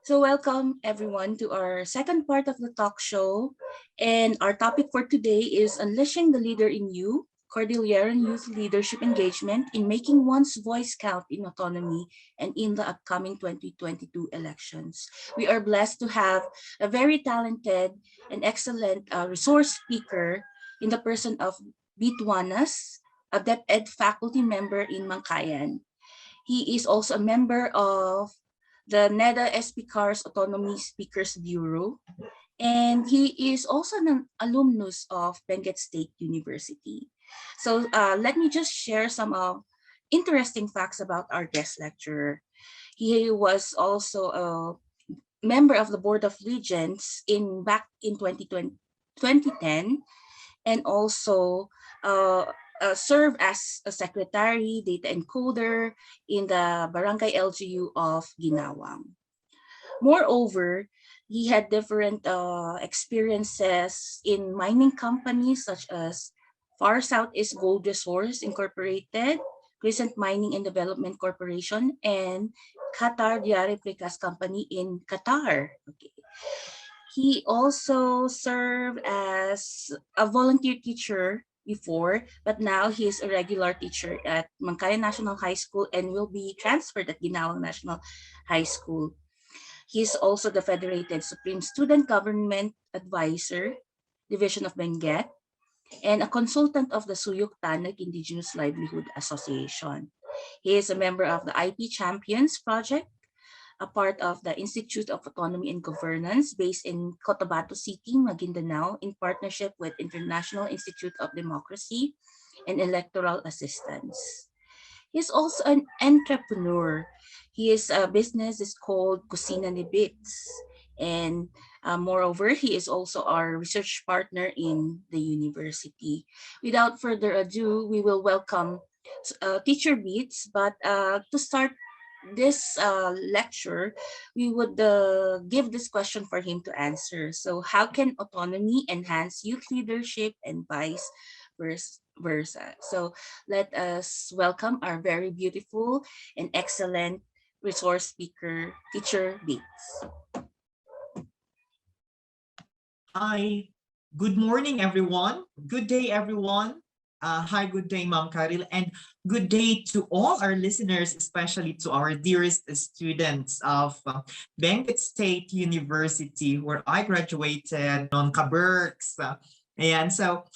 So welcome everyone to our second part of the talk show. And our topic for today is Unleashing the Leader in You, Cordilleran Youth Leadership Engagement in Making One's Voice Count in Autonomy and in the upcoming 2022 elections. We are blessed to have a very talented and excellent resource speaker in the person of Wanas, a Deped faculty member in Mankayan. He is also a member of the NEDA SPCAR's Autonomy Speakers Bureau, and he is also an alumnus of Benguet State University. So let me just share some interesting facts about our guest lecturer. He was also a member of the Board of Regents back in 2010, and also uh, served as a secretary, data encoder in the Barangay LGU of Ginawang. Moreover, he had different experiences in mining companies such as Far Southeast Gold Resource Incorporated, Crescent Mining and Development Corporation, and Qatar Diary Precast Company in Qatar. Okay. He also served as a volunteer teacher before, but now he is a regular teacher at Mankayan National High School and will be transferred at Ginawang National High School. He is also the Federated Supreme Student Government Advisor, Division of Benguet, and a consultant of the Suyuk Tanag Indigenous Livelihood Association. He is a member of the IP Champions Project, a part of the Institute of Autonomy and Governance based in Cotabato City, Maguindanao, in partnership with International Institute of Democracy and Electoral Assistance. He's also an entrepreneur. His business is called Cocina ni Bits. And moreover, he is also our research partner in the university. Without further ado, we will welcome Titser Bits. But to start this lecture, we would give this question for him to answer. So how can autonomy enhance youth leadership and vice versa? So let us welcome our very beautiful and excellent resource speaker, Titser Bits. Hi, good morning, everyone. Good day, everyone. Hi, good day, Ma'am Karil, and good day to all our listeners, especially to our dearest students of Benguet State University, where I graduated on Kaberks. And so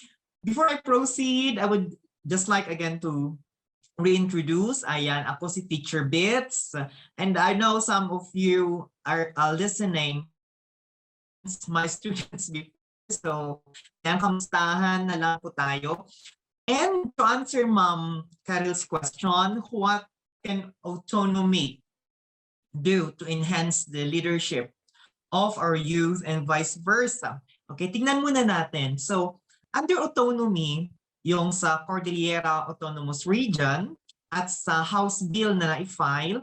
before I proceed, I would just like again to reintroduce. Ayan, ako si Titser Bits. And I know some of you are listening, my students before. So, yan, kamustahan na lang po tayo. And to answer Ma'am Karil's question, what can autonomy do to enhance the leadership of our youth and vice versa? Okay, tingnan muna natin. So, under autonomy, yung sa Cordillera Autonomous Region at sa House Bill na na-file,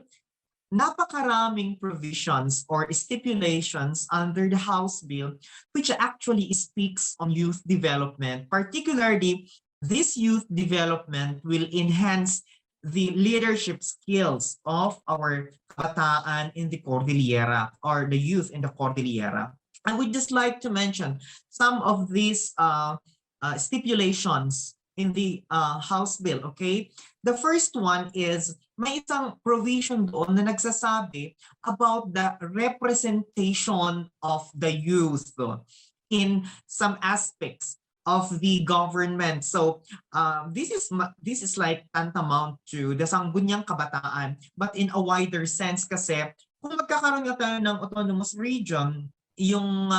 napakaraming provisions or stipulations under the House Bill which actually speaks on youth development. Particularly, this youth development will enhance the leadership skills of our kabataan in the Cordillera or the youth in the Cordillera. I would just like to mention some of these stipulations in the House Bill, okay? The first one is may isang provision doon na nagsasabi about the representation of the youth in some aspects of the government. So this is like tantamount to the Sangguniang Kabataan, but in a wider sense kasi kung magkakaroon nga tayo ng autonomous region, yung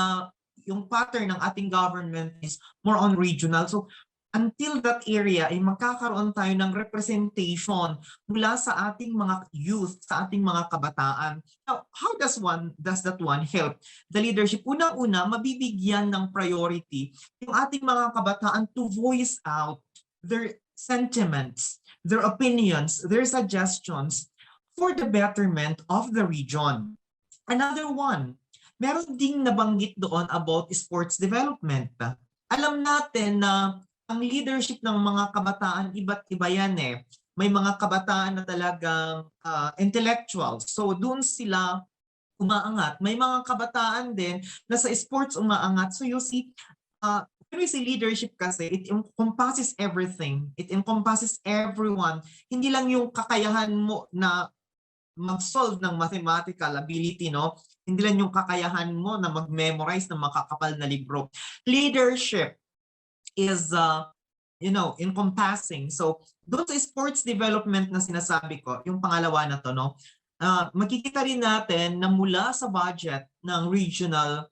pattern ng ating government is more on regional. So until that area ay magkakaroon tayo ng representation mula sa ating mga youth, sa ating mga kabataan. Now, how does that one help the leadership? Unang-una, mabibigyan ng priority yung ating mga kabataan to voice out their sentiments, their opinions, their suggestions for the betterment of the region. Another one, meron ding nabanggit doon about sports development. Alam natin na ang leadership ng mga kabataan, iba't iba yan eh. May mga kabataan na talagang intellectual. So doon sila umaangat. May mga kabataan din na sa sports umaangat. So you see, when we say leadership kasi, it encompasses everything. It encompasses everyone. Hindi lang yung kakayahan mo na mag-solve ng mathematical ability, no? Hindi lang yung kakayahan mo na mag-memorize ng makakapal na libro. Leadership is, encompassing. So, doon sa sports development na sinasabi ko, yung pangalawa na to, no? Makikita rin natin na mula sa budget ng regional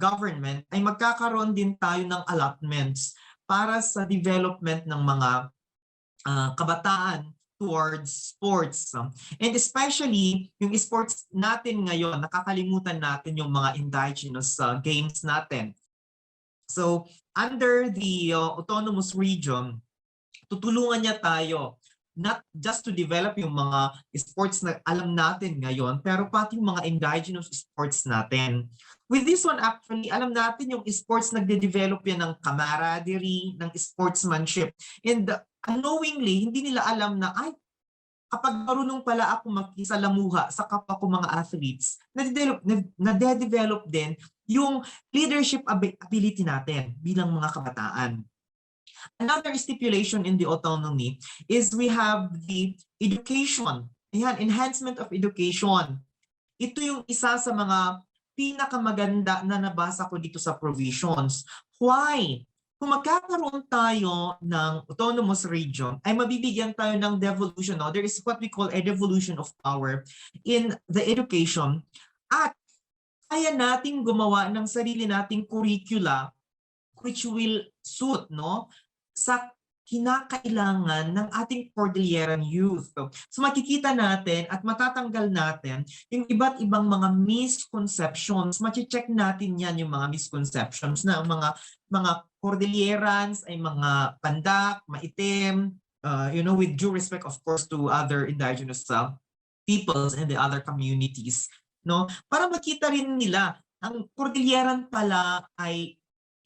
government ay magkakaroon din tayo ng allotments para sa development ng mga kabataan towards sports. And especially, yung sports natin ngayon, nakakalimutan natin yung mga indigenous games natin. So, under the autonomous region, tutulungan niya tayo not just to develop yung mga sports na alam natin ngayon, pero pati yung mga indigenous sports natin. With this one, actually, alam natin yung sports nagde-develop yan ng camaraderie, ng sportsmanship. And unknowingly, hindi nila alam na, ay, kapag marunong pala ako makisalamuha sa kapwa ko mga athletes, nade-develop din yung leadership ability natin bilang mga kabataan. Another stipulation in the autonomy is we have the education. Ayan, enhancement of education. Ito yung isa sa mga pinakamaganda na nabasa ko dito sa provisions. Why? Kung magkakaroon tayo ng autonomous region, ay mabibigyan tayo ng devolution. No? There is what we call a devolution of power in the education. At kaya nating gumawa ng sarili nating curricula which will suit, no, sa kinakailangan ng ating Cordilleran youth. So makikita natin at matatanggal natin yung iba't ibang mga misconceptions. Machi-check natin yan yung mga misconceptions na mga Cordillerans ay mga pandak, maitim, with due respect of course to other indigenous peoples and the other communities, no? Para makita rin nila ang Cordilleran pala ay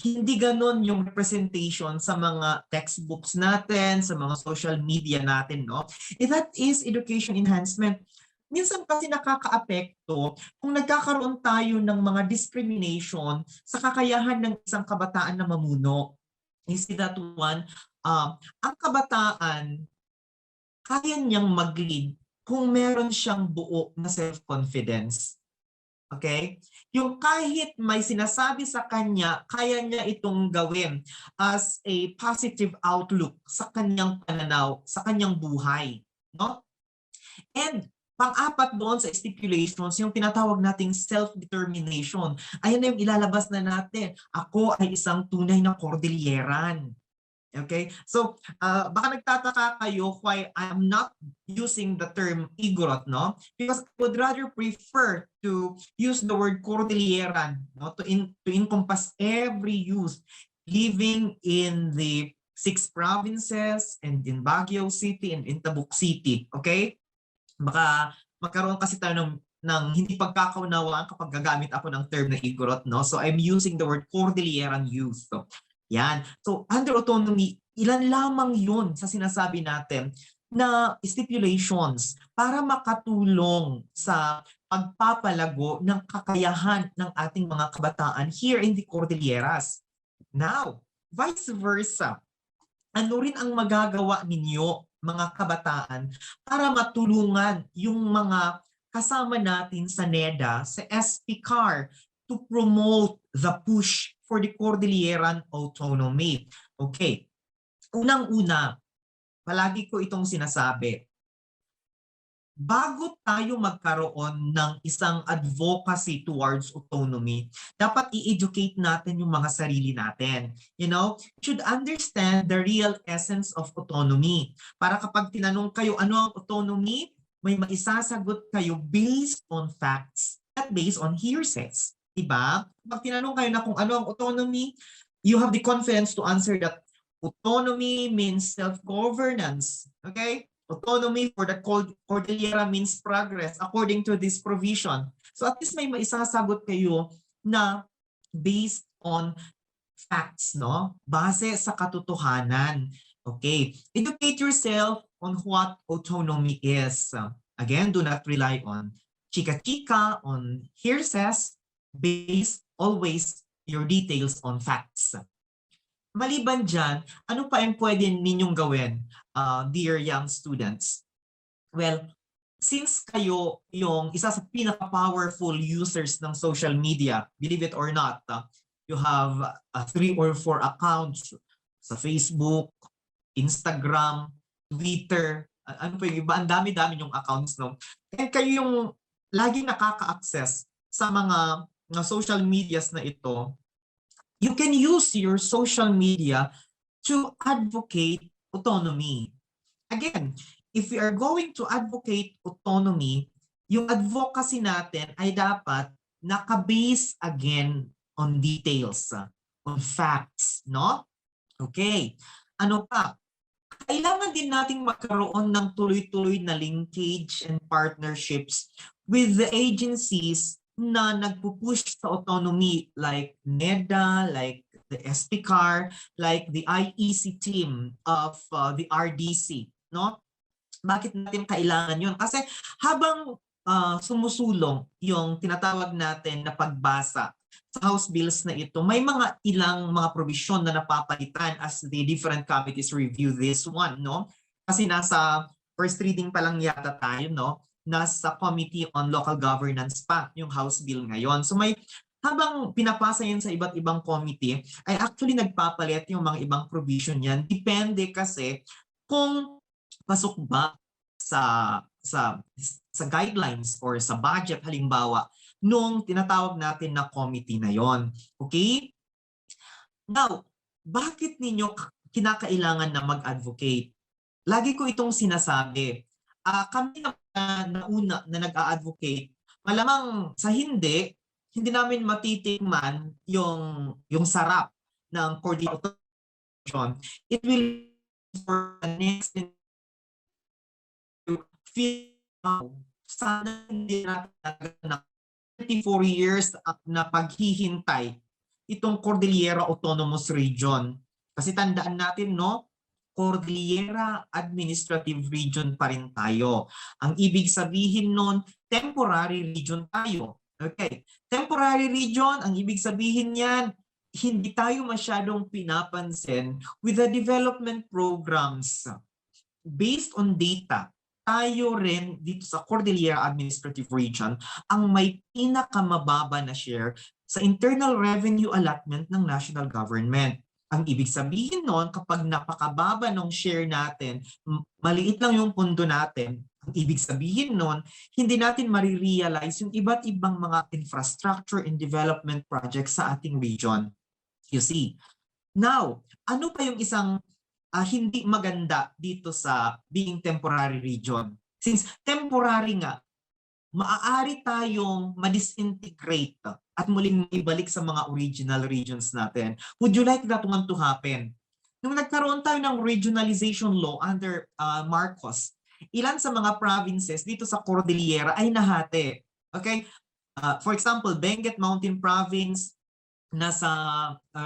hindi ganon yung representation sa mga textbooks natin, sa mga social media natin, no? And that is education enhancement. Minsan kasi nakakaapekto kung nagkakaroon tayo ng mga discrimination sa kakayahan ng isang kabataan na mamuno. You see that one? Ang kabataan, kaya niyang mag-lead kung meron siyang buo na self-confidence. Okay? Yung kahit may sinasabi sa kanya, kaya niya itong gawin as a positive outlook sa kanyang pananaw, sa kanyang buhay. No? And pang-apat doon sa stipulations, yung tinatawag nating self-determination. Ayan na yung ilalabas na natin. Ako ay isang tunay na Cordilleran. Okay? So, baka nagtataka kayo why I'm not using the term Igorot, no? Because I would rather prefer to use the word Cordilleran, no? To encompass every youth living in the 6 provinces and in Baguio City and in Tabuk City. Okay? Baka magkaroon kasi tayo ng hindi pagkakaunawaan kapag gagamit ako ng term na Igorot, no? So, I'm using the word Cordilleran youth. So, yan. So, under autonomy, ilan lamang yun sa sinasabi natin na stipulations para makatulong sa pagpapalago ng kakayahan ng ating mga kabataan here in the Cordilleras. Now, vice versa, ano rin ang magagawa ninyo, mga kabataan, para matulungan yung mga kasama natin sa NEDA, sa SPCAR, to promote the push for the Cordilleran Autonomy. Okay. Unang-una, palagi ko itong sinasabi. Bago tayo magkaroon ng isang advocacy towards autonomy, dapat i-educate natin yung mga sarili natin. You know, you should understand the real essence of autonomy. Para kapag tinanong kayo ano ang autonomy, may maisasagot kayo based on facts, not based on hearsays. Diba? Pag tinanong kayo na kung ano ang autonomy, you have the confidence to answer that autonomy means self-governance. Okay? Autonomy for the Cordillera means progress according to this provision. So at least may maisasagot kayo na based on facts, no? Base sa katotohanan. Okay. Educate yourself on what autonomy is. Again, do not rely on chika-chika on hearsays, base always your details on facts. Maliban dyan, ano pa yung pwede ninyong gawin, dear young students? Well, since kayo yung isa sa pinaka-powerful users ng social media, believe it or not, you have 3 or 4 accounts sa Facebook, Instagram, Twitter, ano pa yung iba, ang dami-dami yung accounts, no? And kayo yung laging nakaka-access sa mga social medias na ito, you can use your social media to advocate autonomy. Again, if we are going to advocate autonomy, yung advocacy natin ay dapat nakabase again on details, on facts, no? Okay. Ano pa? Kailangan din nating magkaroon ng tuloy-tuloy na linkage and partnerships with the agencies na nagpupush sa autonomy like NEDA, like the SPCAR, like the IEC team of the RDC, no? Bakit natin kailangan yun? Kasi habang sumusulong yung tinatawag natin na pagbasa sa House bills na ito, may ilang mga provision na napapalitan as the different committees review this one, no? Kasi nasa first reading pa lang yata tayo, no? Nasa Committee on Local Governance pa yung House bill ngayon. So habang pinapasa yan sa iba't ibang committee, ay actually nagpapalit yung mga ibang provision yan. Depende kasi kung pasok ba sa guidelines or sa budget halimbawa nung tinatawag natin na committee na yon. Okay? Now, bakit ninyo kinakailangan na mag-advocate? Lagi ko itong sinasabi. Kami na una na nag-a-advocate, malamang sa hindi namin matitikman yung sarap ng Cordillera Autonomy. It will for the next feel sana hindi natin na 34 years na paghihintay itong Cordillera Autonomous Region. Kasi tandaan natin, no? Cordillera Administrative Region pa rin tayo. Ang ibig sabihin nun, temporary region tayo. Okay. Temporary region, ang ibig sabihin niyan, hindi tayo masyadong pinapansin with the development programs. Based on data, tayo rin dito sa Cordillera Administrative Region ang may pinakamababa na share sa internal revenue allotment ng national government. Ang ibig sabihin nun, kapag napakababa ng share natin, maliit lang yung pundo natin, ang ibig sabihin nun, hindi natin marirealize yung iba't ibang mga infrastructure and development projects sa ating region. You see. Now, ano pa yung isang hindi maganda dito sa being temporary region? Since temporary nga, maaari tayong ma-disintegrate at muling ibalik sa mga original regions natin. Would you like that one to happen? Nung nagkaroon tayo ng regionalization law under Marcos, ilan sa mga provinces dito sa Cordillera ay nahati. Okay? For example, Benguet Mountain Province, nasa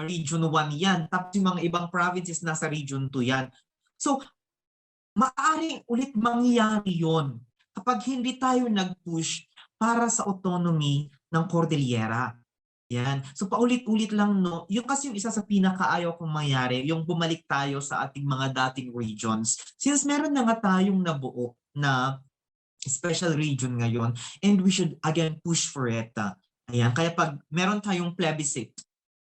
Region 1 yan. Tapos yung mga ibang provinces nasa Region 2 yan. So, maaaring ulit mangyayari yon kapag hindi tayo nag-push para sa autonomy ng Cordillera. Yan. So paulit-ulit lang, no? Yung kasi yung isa sa pinakaayaw kong mangyari, yung bumalik tayo sa ating mga dating regions. Since meron na nga tayong nabuo na special region ngayon, and we should again push for it. Ayan. Kaya pag meron tayong plebiscite,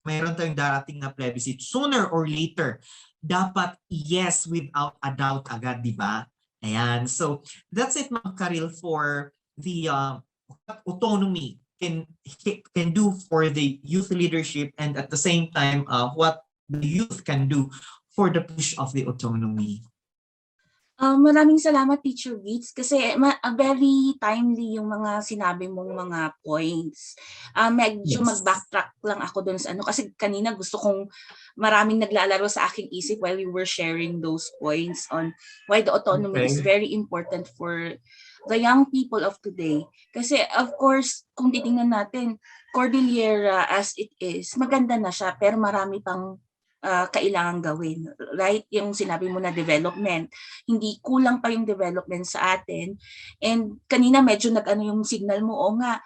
meron tayong darating na plebiscite, sooner or later, dapat yes without a doubt agad, di ba? Ayan. So that's it, Ma'am Karil, for the autonomy can do for the youth leadership, and at the same time what the youth can do for the push of the autonomy. Maraming salamat, Titser Bits, kasi very timely yung mga sinabi mong mga points. Medyo mag-backtrack lang ako dun sa kasi kanina gusto kong maraming naglalaro sa aking isip while we were sharing those points on why the autonomy is very important for the young people of today. Kasi of course, kung titingnan natin, Cordillera as it is, maganda na siya, pero marami pang kailangan gawin, right? Yung sinabi mo na development, hindi kulang pa yung development sa atin. And kanina medyo nag-ano yung signal mo, o nga,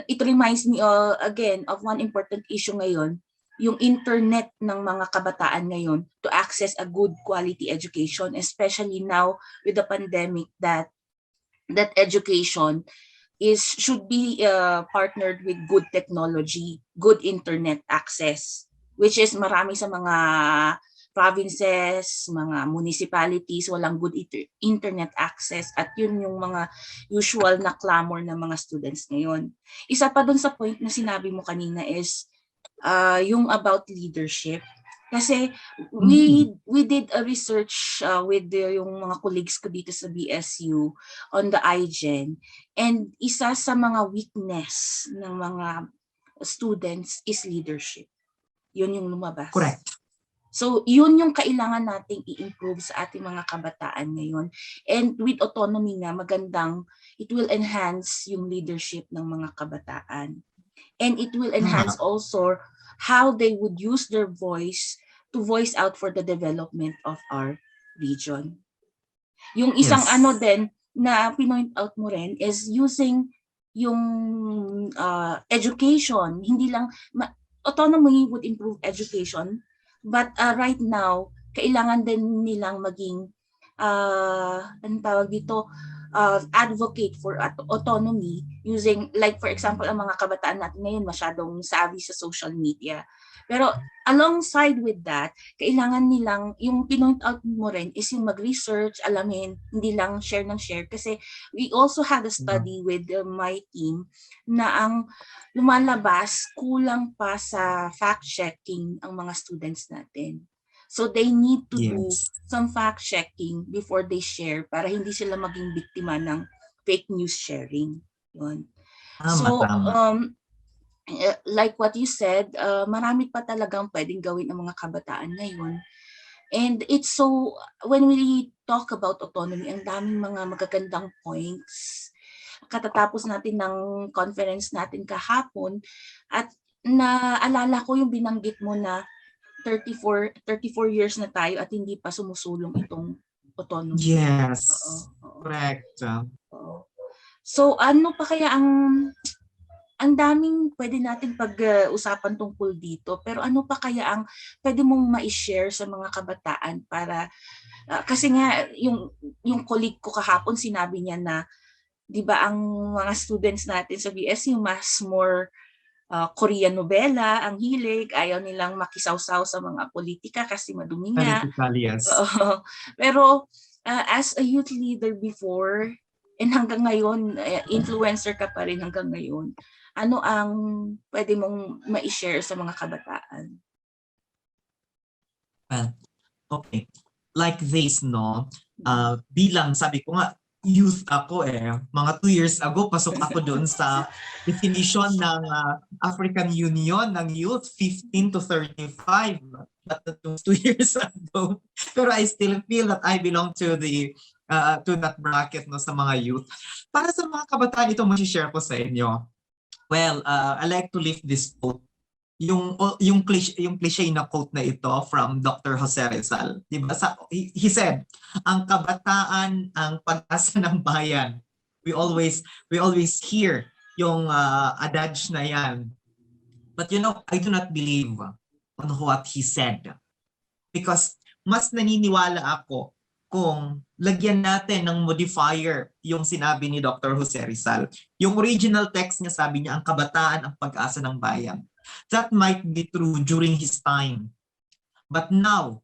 it reminds me again of one important issue ngayon, yung internet ng mga kabataan ngayon to access a good quality education, especially now with the pandemic, that education should be partnered with good technology, good internet access, which is marami sa mga provinces, mga municipalities, walang good internet access, at yun yung mga usual na clamor ng mga students ngayon. Isa pa dun sa point na sinabi mo kanina is yung about leadership. Kasi we did a research with yung mga colleagues ko dito sa BSU on the iGen, and isa sa mga weakness ng mga students is leadership. Yun yung lumabas. Correct. So yun yung kailangan nating i-improve sa ating mga kabataan ngayon. And with autonomy nga, magandang, it will enhance yung leadership ng mga kabataan. And it will enhance also how they would use their voice to voice out for the development of our region. Yung isang din na pinoint out mo rin is using yung education. Hindi lang, autonomy would improve education, but right now, kailangan din nilang maging, anong tawag dito, advocate for autonomy using, like for example, ang mga kabataan natin ngayon masyadong savvy sa social media. Pero alongside with that, kailangan nilang, yung pinoint out mo rin is yung mag-research, alamin, hindi lang share ng share. Kasi we also had a study with my team na ang lumalabas, kulang pa sa fact-checking ang mga students natin. So they need to do some fact-checking before they share para hindi sila maging biktima ng fake news sharing. Yun. So, like what you said, marami pa talagang pwedeng gawin ng mga kabataan ngayon. And it's so, when we talk about autonomy, ang daming mga magagandang points. Katatapos natin ng conference natin kahapon, at naalala ko yung binanggit mo na 34 years na tayo at hindi pa sumusulong itong autonomy. Yes. Correct. So ano pa kaya ang daming pwede nating pag-usapan tungkol dito, pero ano pa kaya ang pwede mong ma-share sa mga kabataan para kasi nga yung colleague ko kahapon sinabi niya na 'di ba ang mga students natin sa BSU mas more Korean novela ang hilig, ayaw nilang makisawsaw sa mga politika kasi madumi nga. Yes. Pero as a youth leader before, and hanggang ngayon, influencer ka pa rin hanggang ngayon, ano ang pwede mong ma-share sa mga kabataan? Well, okay. Like this, no? Bilang, sabi ko nga, youth ako mga 2 years ago pasok ako doon sa definition ng African Union ng youth 15 to 35, but that was 2 years ago, pero I still feel that I belong to the to that bracket, no, sa mga youth. Para sa mga kabataan, ito ma-share ko sa inyo. Well, I like to lift this quote, yung cliche na quote na ito from Dr. Jose Rizal. Diba? He said, ang kabataan ang pag-asa ng bayan. We always hear yung adage na yan. But you know, I do not believe on what he said. Because mas naniniwala ako kung lagyan natin ng modifier yung sinabi ni Dr. Jose Rizal. Yung original text niya, sabi niya, ang kabataan ang pag-asa ng bayan. That might be true during his time. But now,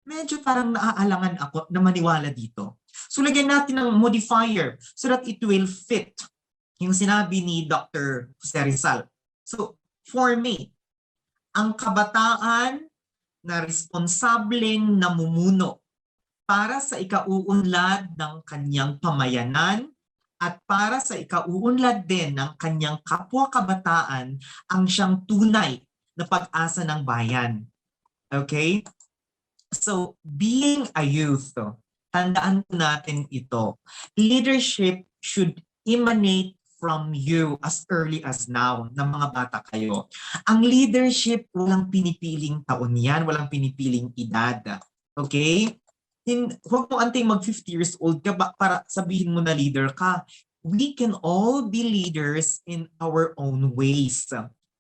medyo parang naaalangan ako na maniwala dito. So lagyan natin ng modifier so that it will fit yung sinabi ni Dr. Jose Rizal. So for me, ang kabataan na responsableng namumuno para sa ikauunlad ng kanyang pamayanan at para sa ikauunlad din ng kanyang kapwa-kabataan ang siyang tunay na pag-asa ng bayan. Okay? So, being a youth, tandaan natin ito. Leadership should emanate from you as early as now, na mga bata kayo. Ang leadership, walang pinipiling taon yan, walang pinipiling edad. Okay? Huwag mo antay mag 50 years old ka para sabihin mo na leader ka. We can all be leaders in our own ways.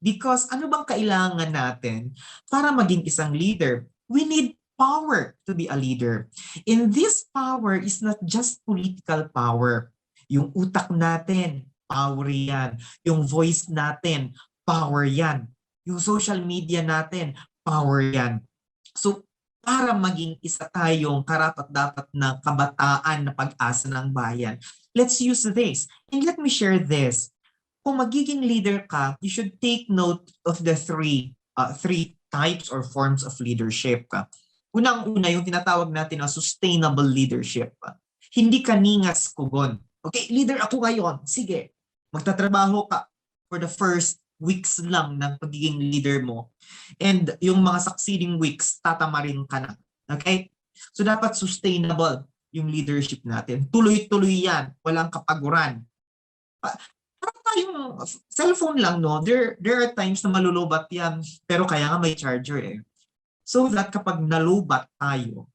Because ano bang kailangan natin para maging isang leader? We need power to be a leader. And this power is not just political power. Yung utak natin, power yan. Yung voice natin, power yan. Yung social media natin, power yan. So, para maging isa tayong karapat-dapat na kabataan na pag-asa ng bayan, let's use this. And let me share this. Kung magiging leader ka, you should take note of the three types or forms of leadership. Unang-una, yung tinatawag natin na sustainable leadership. Hindi ka ningas kugon. Okay, leader ako ngayon. Sige, magtatrabaho ka for the first weeks lang ng pagiging leader mo. And yung mga succeeding weeks, tatamarin ka na. Okay? So dapat sustainable yung leadership natin. Tuloy-tuloy yan. Walang kapaguran. Parang tayong cellphone lang, no? There are times na malulobat yan. Pero kaya nga may charger eh. So that kapag nalubat tayo,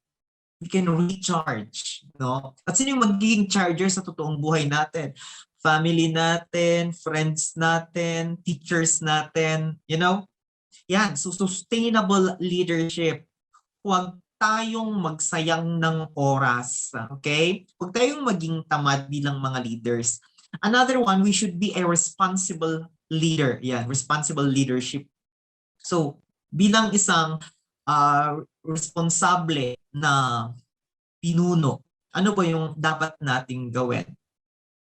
we can recharge, no? At sino yung magiging charger sa totoong buhay natin? Family natin, friends natin, teachers natin, you know? Yan, so sustainable leadership. Huwag tayong magsayang ng oras, okay? Huwag tayong maging tamad bilang mga leaders. Another one, we should be a responsible leader. Yan, responsible leadership. So, bilang isang responsable na pinuno, ano ba yung dapat nating gawin?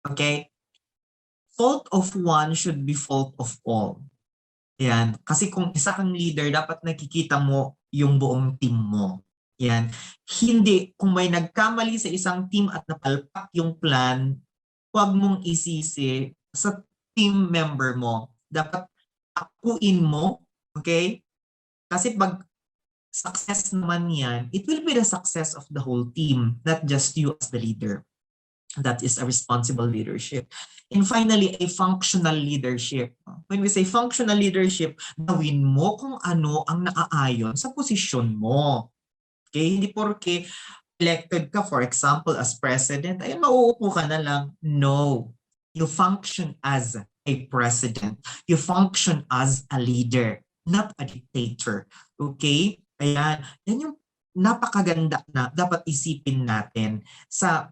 Okay? Fault of one should be fault of all. Yan. Kasi kung isa kang leader, dapat nakikita mo yung buong team mo. Yan. Hindi, kung may nagkamali sa isang team at napalpak yung plan, huwag mong isisi sa team member mo. Dapat akuin mo. Okay? Kasi pag success naman yan, it will be the success of the whole team, not just you as the leader. That is a responsible leadership. And finally, a functional leadership. When we say functional leadership, gawin mo kung ano ang naaayon sa posisyon mo. Okay? Hindi porke elected ka, for example, as president, ay mauupo ka na lang. No. You function as a president. You function as a leader, not a dictator. Okay? Ayan, yan yung napakaganda na dapat isipin natin sa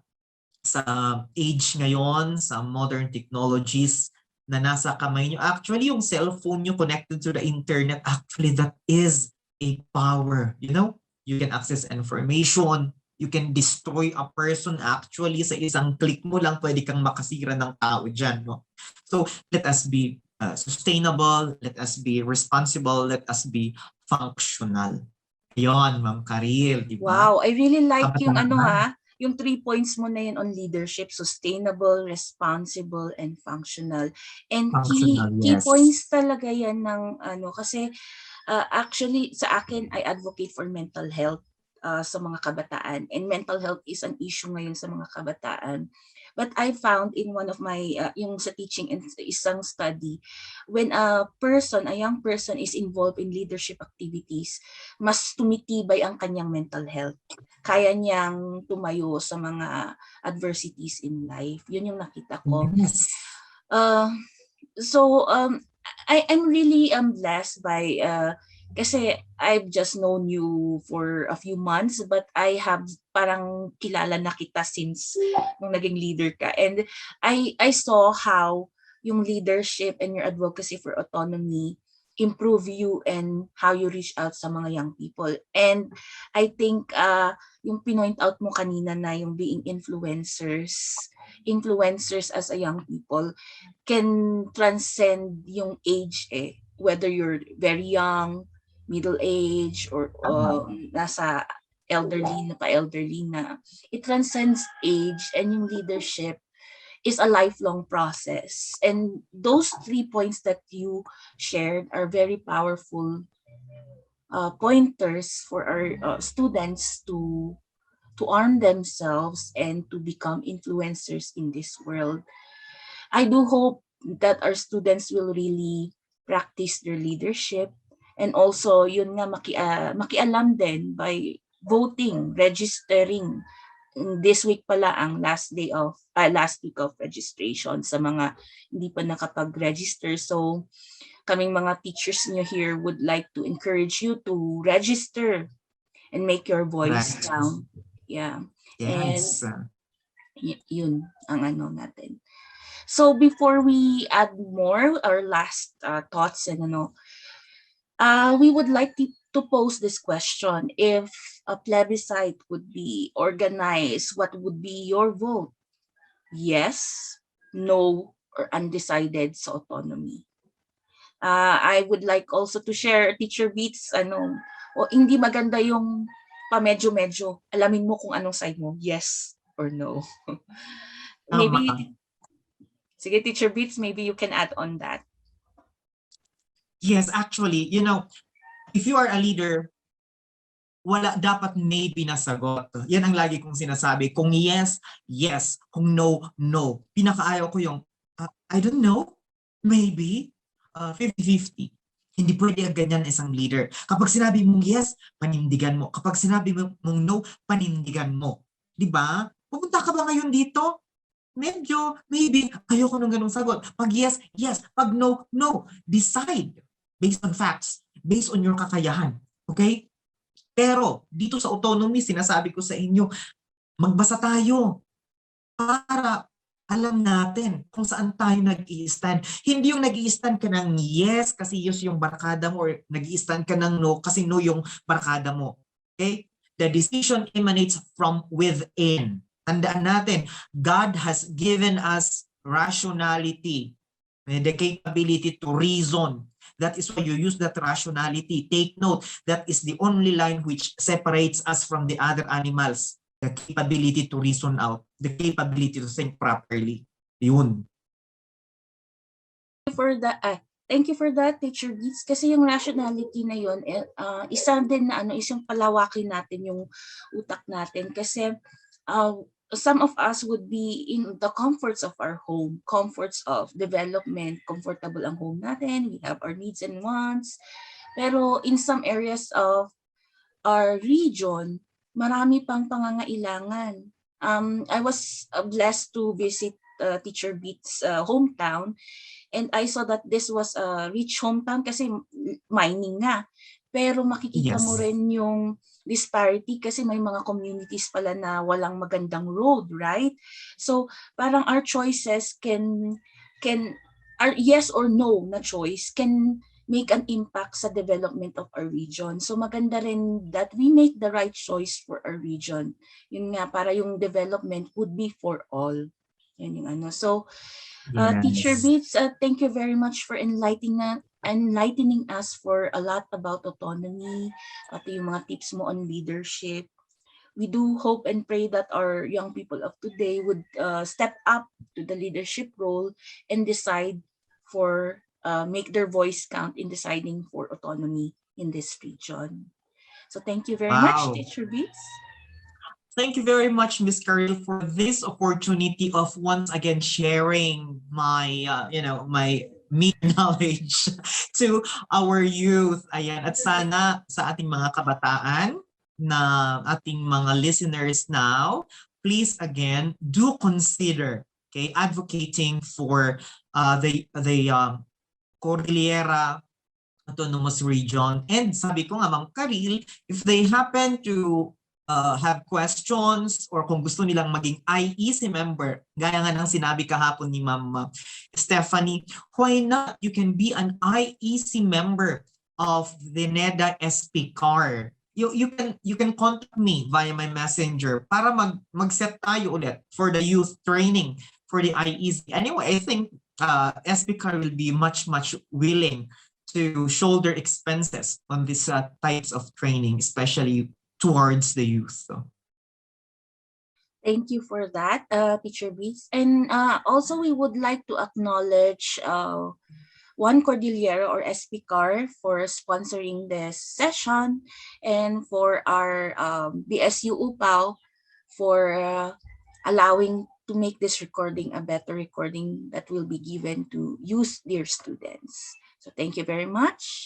age ngayon, sa modern technologies na nasa kamay nyo. Actually, yung cellphone nyo connected to the internet, actually that is a power. You know, you can access information, you can destroy a person actually sa isang click mo lang, pwede kang makasira ng tao dyan. No? So let us be sustainable, let us be responsible, let us be functional. Yon, Ma'am Karil, di ba? Wow, I really like yung yung 3 points mo na yun on leadership: sustainable, responsible, and functional. And Functional, key yes. points talaga yan ng kasi actually sa akin, I advocate for mental health sa mga kabataan, and mental health is an issue ngayon sa mga kabataan. But I found in one of my yung sa teaching and isang study, when a young person is involved in leadership activities, mas tumitibay ang kanyang mental health. Kaya niyang tumayo sa mga adversities in life. Yun yung nakita ko. Yes. So I'm really blessed by kasi I've just known you for a few months, but I have parang kilala na kita since nung naging leader ka. And I saw how yung leadership and your advocacy for autonomy improve you and how you reach out sa mga young people. And I think yung pinoint out mo kanina na yung being influencers as a young people can transcend yung age whether you're very young, middle age, or nasa elderly na. It transcends age, and yung leadership is a lifelong process. And those 3 points that you shared are very powerful pointers for our students to arm themselves and to become influencers in this world. I do hope that our students will really practice their leadership, and also yun nga makialam din by voting, registering. This week pala ang last week of registration sa mga hindi pa nakapag-register. So kaming mga teachers nyo here would like to encourage you to register and make your voice Correct. count. Yeah. And Yes. yun ang ano natin. So before we add more, our last thoughts and we would like to pose this question. If a plebiscite would be organized, what would be your vote? Yes, no, or undecided sa autonomy? I would like also to share, Teacher Beats, hindi maganda yung pa-medyo-medyo. Alamin mo kung anong side mo, yes or no. Tama. Maybe, sige, Teacher Beats, maybe you can add on that. Yes, actually, if you are a leader, wala dapat maybe na sagot. Yan ang lagi kong sinasabi. Kung yes, yes. Kung no, no. Pinakaayaw ko yung, I don't know, maybe, 50-50. Hindi pwede ganyan isang leader. Kapag sinabi mong yes, panindigan mo. Kapag sinabi mong no, panindigan mo. Diba? Pupunta ka ba ngayon dito? Medyo, maybe, ayoko ng ganung sagot. Pag yes, yes. Pag no, no. Decide based on facts, based on your kakayahan. Okay? Pero dito sa autonomy, sinasabi ko sa inyo, magbasa tayo para alam natin kung saan tayo nag-i-stand. Hindi yung nag-i-stand ka ng yes kasi yes yung barkada mo, or nag-i-stand ka ng no kasi no yung barkada mo. Okay? The decision emanates from within. Tandaan natin, God has given us rationality, the capability to reason. That is why you use that rationality. Take note, that is the only line which separates us from the other animals. The capability to reason out, the capability to think properly. Yun. Thank you for that, Teacher Beats. Kasi yung rationality na yun, isa din na isang palawakin natin yung utak natin. Kasi some of us would be in the comforts of our home, comforts of development, comfortable ang home natin, we have our needs and wants. Pero in some areas of our region, marami pang pangangailangan. I was blessed to visit Teacher Beat's hometown, and I saw that this was a rich hometown kasi mining nga. Pero makikita mo rin yung disparity kasi may mga communities pala na walang magandang road, right? So parang our choices our yes or no na choice can make an impact sa development of our region. So maganda rin that we make the right choice for our region. Yun nga, para yung development would be for all. Yun yung ano. So Teacher Bits, thank you very much for enlightening us for a lot about autonomy, pati yung mga tips mo on leadership. We do hope and pray that our young people of today would step up to the leadership role and decide for make their voice count in deciding for autonomy in this region. So thank you very much, Teacher Bits. Thank you very much, Ms. Caril, for this opportunity of once again sharing my, my knowledge to our youth. Ayan. At sana sa ating mga kabataan na ating mga listeners now, please again, do consider, okay, advocating for the Cordillera Autonomous Region. And sabi ko nga, Ma'am Caril, if they happen to have questions or kung gusto nilang maging IEC member, gaya nga ng sinabi kahapon ni Ma'am Stephanie, why not? You can be an IEC member of the NEDA SP CAR. You can contact me via my messenger para mag-set tayo ulit for the youth training for the IEC. Anyway, I think SP CAR will be much willing to shoulder expenses on these types of training, especially towards the youth. Thank you for that, Teacher Beats. And also we would like to acknowledge One Cordillera or SPCAR for sponsoring this session, and for our BSU UPAW for allowing to make this recording a better recording that will be given to you, dear students. So thank you very much.